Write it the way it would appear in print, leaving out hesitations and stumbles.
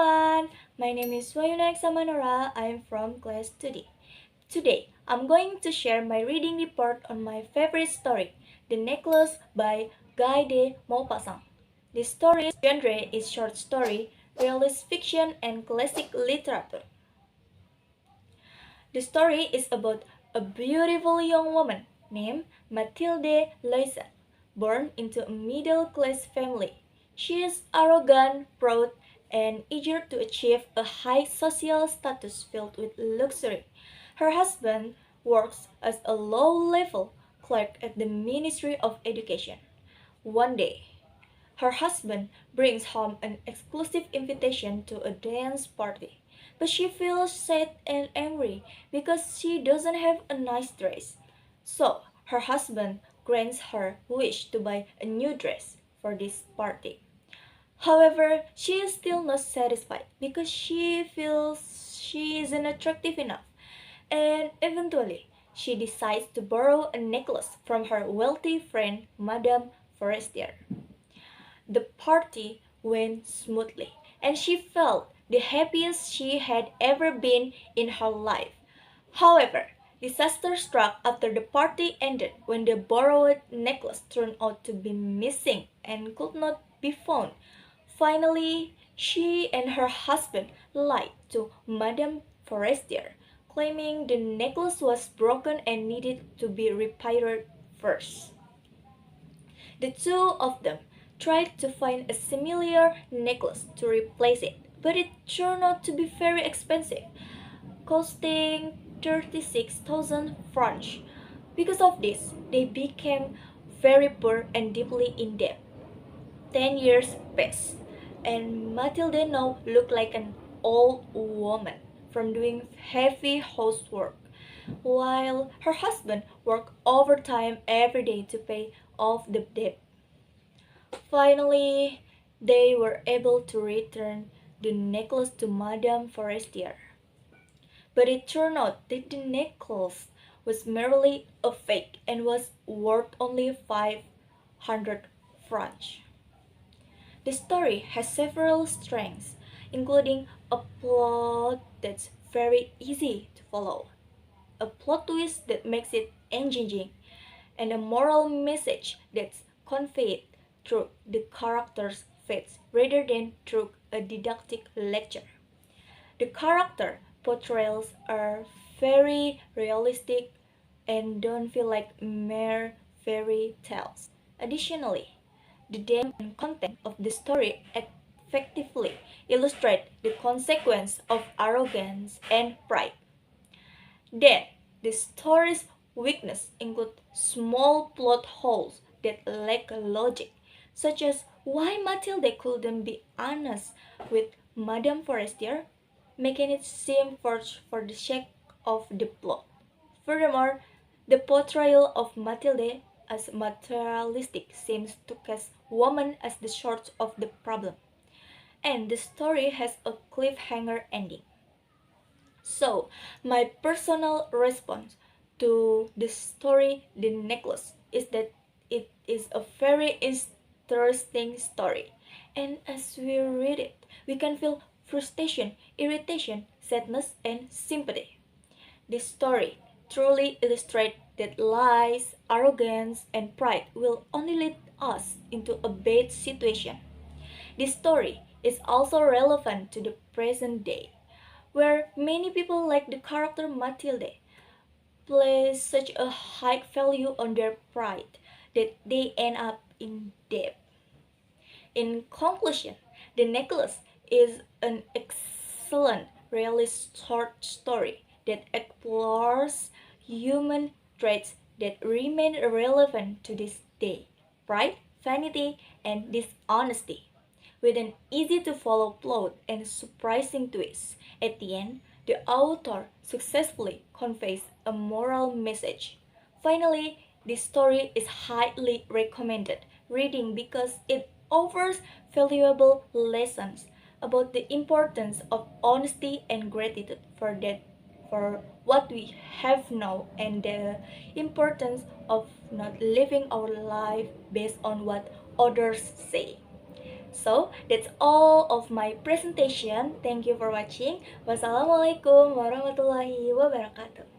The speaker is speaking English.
everyone, my name is Wayunak Samanora. I am from class 2D. Today, I'm going to share my reading report on my favorite story, The Necklace by Guy de Maupassant. The story's genre is short story, realist fiction, and classic literature. The story is about a beautiful young woman named Mathilde Loisel, born into a middle-class family. She is arrogant, proud, and eager to achieve a high social status filled with luxury. Her husband works as a low-level clerk at the Ministry of Education. One day, her husband brings home an exclusive invitation to a dance party, but she feels sad and angry because she doesn't have a nice dress. So, her husband grants her wish to buy a new dress for this party. However, she is still not satisfied because she feels she isn't attractive enough, and eventually, she decides to borrow a necklace from her wealthy friend, Madame Forestier. The party went smoothly, and she felt the happiest she had ever been in her life. However, disaster struck after the party ended when the borrowed necklace turned out to be missing and could not be found. Finally, she and her husband lied to Madame Forestier, claiming the necklace was broken and needed to be repaired first. The two of them tried to find a similar necklace to replace it, but it turned out to be very expensive, costing 36,000 francs. Because of this, they became very poor and deeply in debt. 10 years passed, and Matilde now looked like an old woman from doing heavy housework, while her husband worked overtime every day to pay off the debt. Finally, they were able to return the necklace to Madame Forestier. But it turned out that the necklace was merely a fake and was worth only 500 francs. The story has several strengths, including a plot that's very easy to follow, a plot twist that makes it engaging, and a moral message that's conveyed through the characters' fates rather than through a didactic lecture. The character portrayals are very realistic and don't feel like mere fairy tales. Additionally, the theme and content of the story effectively illustrate the consequence of arrogance and pride. Then, the story's weakness include small plot holes that lack logic, such as why Matilde couldn't be honest with Madame Forestier, making it seem forced for the sake of the plot. Furthermore, the portrayal of Matilde as materialistic seems to cast woman as the source of the problem, and the story has a cliffhanger ending. So, my personal response to the story The Necklace is that it is a very interesting story. And as we read it, we can feel frustration, irritation, sadness, and sympathy. This story truly illustrates that lies, arrogance, and pride will only lead us into a bad situation. This story is also relevant to the present day, where many people like the character Matilde place such a high value on their pride that they end up in debt. In conclusion, The Necklace is an excellent realist short story that explores human traits that remain relevant to this day: pride, vanity, and dishonesty. With an easy to follow plot and surprising twist, at the end, the author successfully conveys a moral message. Finally, this story is highly recommended reading because it offers valuable lessons about the importance of honesty and gratitude for what we have now, and the importance of not living our life based on what others say. So that's all of my presentation. Thank you for watching. Wassalamualaikum warahmatullahi wabarakatuh.